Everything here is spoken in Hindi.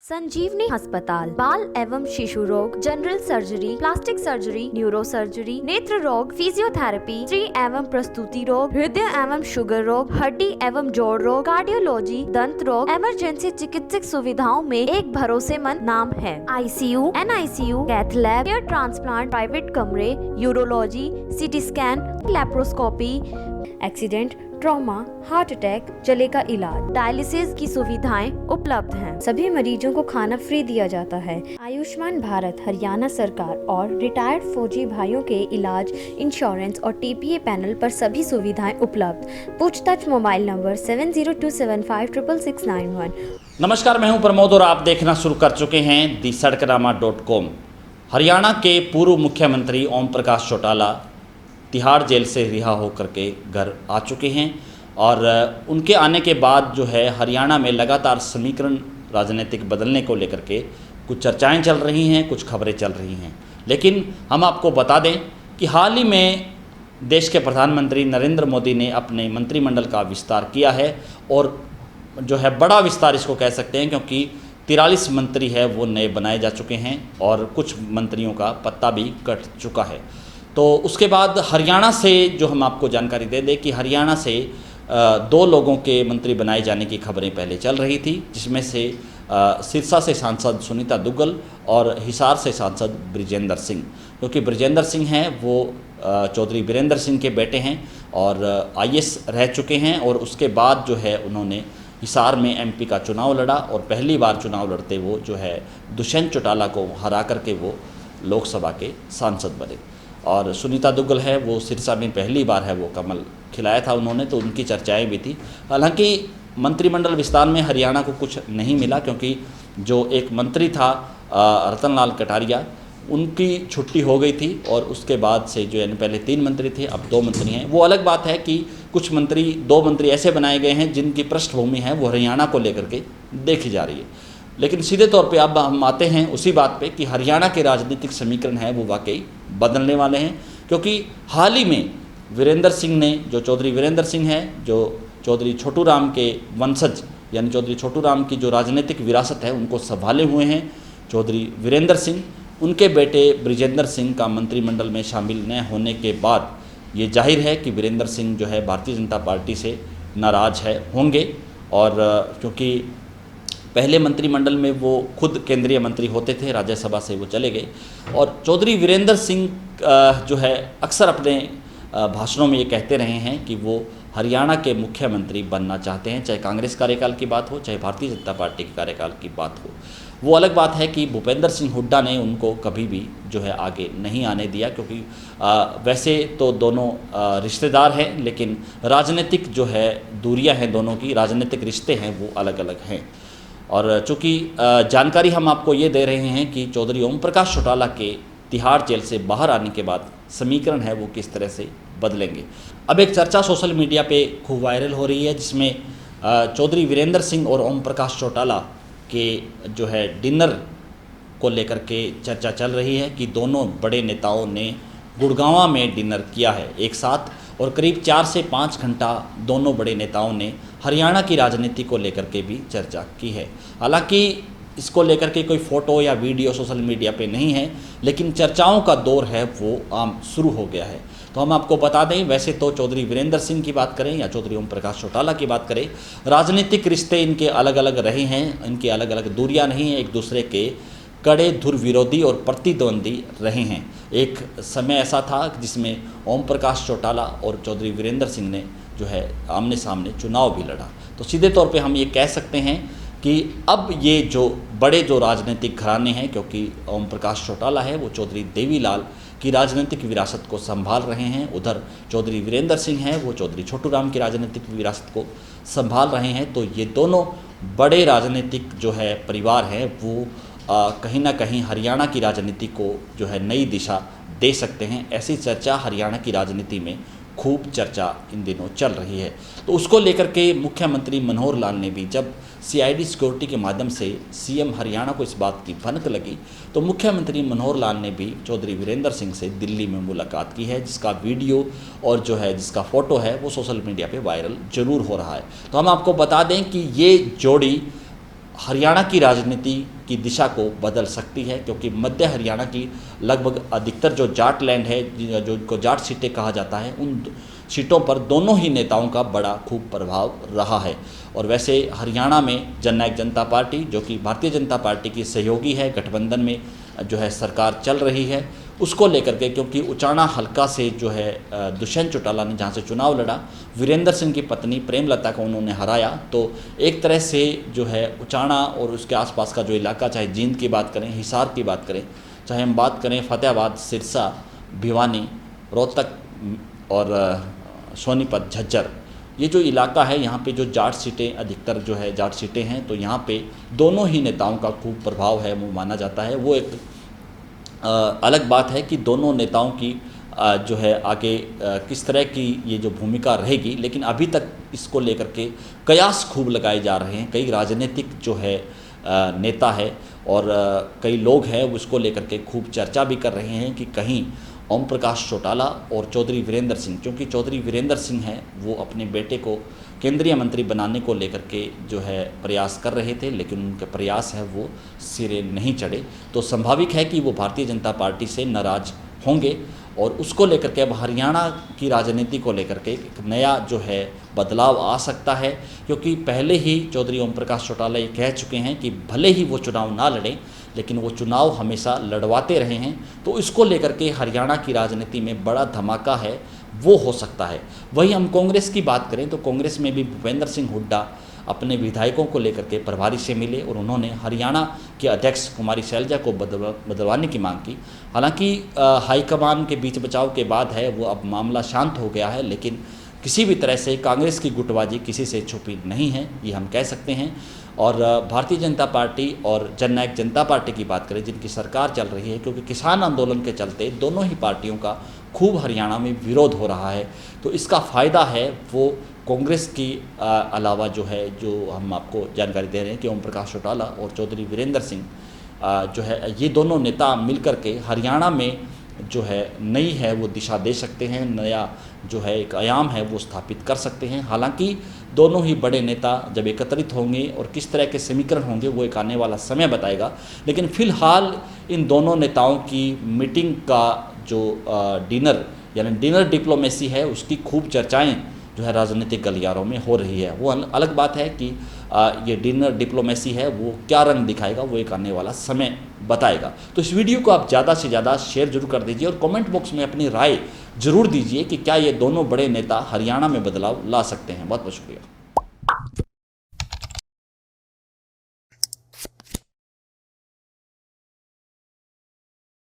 संजीवनी अस्पताल बाल एवं शिशु रोग, general surgery, plastic surgery, neuro surgery, नेत्र रोग, फिजियोथेरेपी, स्त्री एवं प्रसूति रोग, हृदय एवं शुगर रोग, हड्डी एवं जोड़ रोग, कार्डियोलॉजी, दंत रोग, इमरजेंसी चिकित्सक सुविधाओं में एक भरोसेमंद नाम है। ICU, NICU, cath lab, hair transplant, private कमरे, urology, CT scan, laparoscopy, accident, trauma, heart attack, जले का इलाज, डायलिसिस की सुविधाएं उपलब्ध हैं। सभी मरीजों को खाना फ्री दिया जाता है। आयुष्मान भारत हरियाणा सरकार और रिटायर्ड फौजी भाइयों के इलाज, इंश्योरेंस और TPA पैनल पर सभी सुविधाएं उपलब्ध। पूछताछ मोबाइल नंबर 7027566691। नमस्कार, मैं हूं प्रमोद और आप देखना शुरू कर चुके हैं thesadkarama.com। हरियाणा के पूर्व मुख्यमंत्री ओम प्रकाश चौटाला तिहाड़ जेल से रिहा होकर के घर आ चुके हैं और उनके आने के बाद जो है हरियाणा में लगातार समीकरण राजनीतिक बदलने को लेकर के कुछ चर्चाएं चल रही हैं, कुछ खबरें चल रही हैं। लेकिन हम आपको बता दें कि हाल ही में देश के प्रधानमंत्री नरेंद्र मोदी ने अपने मंत्रिमंडल का विस्तार किया है और जो है बड़ा विस्तार इसको कह सकते हैं, क्योंकि 43 मंत्री है वो नए बनाए जा चुके हैं और कुछ मंत्रियों का पत्ता भी कट चुका है। तो उसके बाद हरियाणा से जो हम आपको जानकारी दे दें कि हरियाणा से 2 लोगों के मंत्री बनाए जाने की खबरें पहले चल रही थी, जिसमें से सिरसा से सांसद सुनीता दुग्गल और हिसार से सांसद बृजेंद्र सिंह, क्योंकि बृजेंद्र सिंह हैं वो चौधरी वीरेंद्र सिंह के बेटे हैं और IAS रह चुके हैं और उसके बाद जो है उन्होंने हिसार में MP का चुनाव लड़ा और पहली बार चुनाव लड़ते वो जो है दुष्यंत चौटाला को हरा करके वो लोकसभा के सांसद बने। और सुनीता दुग्गल है वो सिरसा में पहली बार है वो कमल खिलाया था उन्होंने, तो उनकी चर्चाएं भी थी। हालांकि मंत्रिमंडल विस्तार में हरियाणा को कुछ नहीं मिला, क्योंकि जो एक मंत्री था रतन लाल कटारिया, उनकी छुट्टी हो गई थी और उसके बाद से जो यानी पहले 3 मंत्री थे अब 2 मंत्री हैं। वो अलग बात है कि कुछ मंत्री 2 मंत्री ऐसे बनाए गए हैं जिनकी पृष्ठभूमि है वो हरियाणा को लेकर के देखी जा रही है। लेकिन सीधे तौर पे अब हम आते हैं उसी बात पे कि हरियाणा के राजनीतिक समीकरण है वो वाकई बदलने वाले हैं, क्योंकि हाल ही में वीरेंद्र सिंह ने, जो चौधरी वीरेंद्र सिंह है, जो चौधरी छोटू राम के वंशज यानी चौधरी छोटू राम की जो राजनीतिक विरासत है उनको संभाले हुए हैं चौधरी वीरेंद्र सिंह। उनके बेटे बृजेंद्र सिंह का मंत्रिमंडल में शामिल न होने के बाद ये जाहिर है कि वीरेंद्र सिंह जो है भारतीय जनता पार्टी से नाराज़ होंगे और क्योंकि पहले मंत्रिमंडल में वो खुद केंद्रीय मंत्री होते थे, राज्यसभा से वो चले गए। और चौधरी वीरेंद्र सिंह जो है अक्सर अपने भाषणों में ये कहते रहे हैं कि वो हरियाणा के मुख्यमंत्री बनना चाहते हैं, चाहे कांग्रेस कार्यकाल की बात हो चाहे भारतीय जनता पार्टी के कार्यकाल की बात हो। वो अलग बात है कि भूपेंद्र सिंह हुड्डा ने उनको कभी भी जो है आगे नहीं आने दिया, क्योंकि वैसे तो दोनों रिश्तेदार हैं, लेकिन राजनीतिक जो है दूरियां हैं दोनों की, राजनीतिक रिश्ते हैं वो अलग अलग हैं। और चूँकि जानकारी हम आपको ये दे रहे हैं कि चौधरी ओम प्रकाश चौटाला के तिहाड़ जेल से बाहर आने के बाद समीकरण है वो किस तरह से बदलेंगे। अब एक चर्चा सोशल मीडिया पे खूब वायरल हो रही है, जिसमें चौधरी वीरेंद्र सिंह और ओम प्रकाश चौटाला के जो है डिनर को लेकर के चर्चा चल रही है कि दोनों बड़े नेताओं ने गुड़गांव में डिनर किया है एक साथ और करीब 4 से 5 घंटा दोनों बड़े नेताओं ने हरियाणा की राजनीति को लेकर के भी चर्चा की है। हालांकि इसको लेकर के कोई फ़ोटो या वीडियो सोशल मीडिया पे नहीं है, लेकिन चर्चाओं का दौर है वो आम शुरू हो गया है। तो हम आपको बता दें, वैसे तो चौधरी वीरेंद्र सिंह की बात करें या चौधरी ओम प्रकाश चौटाला की बात करें, राजनीतिक रिश्ते इनके अलग अलग रहे हैं, इनकी अलग अलग दूरियाँ नहीं हैं, एक दूसरे के कड़े धुर विरोधी और प्रतिद्वंदी रहे हैं। एक समय ऐसा था जिसमें ओम प्रकाश चौटाला और चौधरी वीरेंद्र सिंह ने जो है आमने सामने चुनाव भी लड़ा। तो सीधे तौर पे हम ये कह सकते हैं कि अब ये जो बड़े जो राजनीतिक घराने हैं, क्योंकि ओम प्रकाश चौटाला है वो चौधरी देवीलाल की राजनीतिक विरासत को संभाल रहे हैं, उधर चौधरी वीरेंद्र सिंह हैं वो चौधरी छोटू राम की राजनीतिक विरासत को संभाल रहे हैं। तो ये दोनों बड़े राजनीतिक जो है परिवार हैं वो कहीं ना कहीं हरियाणा की राजनीति को जो है नई दिशा दे सकते हैं। ऐसी चर्चा हरियाणा की राजनीति में खूब चर्चा इन दिनों चल रही है। तो उसको लेकर के मुख्यमंत्री मनोहर लाल ने भी, जब CID सिक्योरिटी के माध्यम से CM हरियाणा को इस बात की भनक लगी, तो मुख्यमंत्री मनोहर लाल ने भी चौधरी वीरेंद्र सिंह से दिल्ली में मुलाकात की है, जिसका वीडियो और जो है जिसका फ़ोटो है वो सोशल मीडिया पे वायरल जरूर हो रहा है। तो हम आपको बता दें कि ये जोड़ी हरियाणा की राजनीति की दिशा को बदल सकती है, क्योंकि मध्य हरियाणा की लगभग अधिकतर जो जाट लैंड है, जो जाट सीटें कहा जाता है, उन सीटों पर दोनों ही नेताओं का बड़ा खूब प्रभाव रहा है। और वैसे हरियाणा में जननायक जनता पार्टी, जो कि भारतीय जनता पार्टी की सहयोगी है, गठबंधन में जो है सरकार चल रही है, उसको लेकर के, क्योंकि उचाना हल्का से जो है दुष्यंत चौटाला ने जहाँ से चुनाव लड़ा, वीरेंद्र सिंह की पत्नी प्रेमलता को उन्होंने हराया, तो एक तरह से जो है उचाना और उसके आसपास का जो इलाका, चाहे जींद की बात करें, हिसार की बात करें, चाहे हम बात करें फतेहाबाद, सिरसा, भिवानी, रोहतक और सोनीपत, झज्जर, ये जो इलाका है, यहाँ पे जो जाट सीटें अधिकतर जो है जाट सीटें हैं, तो यहाँ पे दोनों ही नेताओं का खूब प्रभाव है, वो माना जाता है। वो एक अलग बात है कि दोनों नेताओं की जो है आगे किस तरह की ये जो भूमिका रहेगी, लेकिन अभी तक इसको लेकर के कयास खूब लगाए जा रहे हैं। कई राजनीतिक जो है नेता है और कई लोग हैं उसको लेकर के खूब चर्चा भी कर रहे हैं कि कहीं ओम प्रकाश चौटाला और चौधरी वीरेंद्र सिंह, क्योंकि चौधरी वीरेंद्र सिंह हैं, वो अपने बेटे को केंद्रीय मंत्री बनाने को लेकर के जो है प्रयास कर रहे थे, लेकिन उनके प्रयास है वो सिरे नहीं चढ़े, तो संभाविक है कि वो भारतीय जनता पार्टी से नाराज होंगे। और उसको लेकर के अब हरियाणा की राजनीति को लेकर के एक नया जो है बदलाव आ सकता है, क्योंकि पहले ही चौधरी ओम प्रकाश चौटाला ये कह चुके हैं कि भले ही वो चुनाव ना लड़ें, लेकिन वो चुनाव हमेशा लड़वाते रहे हैं, तो इसको लेकर के हरियाणा की राजनीति में बड़ा धमाका है वो हो सकता है। वहीं हम कांग्रेस की बात करें तो कांग्रेस में भी भूपेंद्र सिंह हुड्डा अपने विधायकों को लेकर के प्रभारी से मिले और उन्होंने हरियाणा के अध्यक्ष कुमारी शैलजा को बदलवाने की मांग की। हालांकि हाईकमान के बीच बचाव के बाद है वो अब मामला शांत हो गया है, लेकिन किसी भी तरह से कांग्रेस की गुटबाजी किसी से छुपी नहीं है, ये हम कह सकते हैं। और भारतीय जनता पार्टी और जननायक जनता पार्टी की बात करें, जिनकी सरकार चल रही है, क्योंकि किसान आंदोलन के चलते दोनों ही पार्टियों का खूब हरियाणा में विरोध हो रहा है, तो इसका फ़ायदा है वो कांग्रेस की अलावा जो है, जो हम आपको जानकारी दे रहे हैं कि ओम प्रकाश चौटाला और चौधरी वीरेंद्र सिंह जो है, ये दोनों नेता मिलकर के हरियाणा में जो है नई है वो दिशा दे सकते हैं, नया जो है एक आयाम है वो स्थापित कर सकते हैं। हालांकि दोनों ही बड़े नेता जब एकत्रित होंगे और किस तरह के समीकरण होंगे वो एक आने वाला समय बताएगा, लेकिन फिलहाल इन दोनों नेताओं की मीटिंग का जो डिनर यानी डिनर डिप्लोमेसी है, उसकी खूब चर्चाएं जो है राजनीतिक गलियारों में हो रही है। वो अलग बात है कि ये डिनर डिप्लोमेसी है वो क्या रंग दिखाएगा, वो एक आने वाला समय बताएगा। तो इस वीडियो को आप ज़्यादा से ज़्यादा शेयर जरूर कर दीजिए और कमेंट बॉक्स में अपनी राय जरूर दीजिए कि क्या ये दोनों बड़े नेता हरियाणा में बदलाव ला सकते हैं। बहुत बहुत शुक्रिया।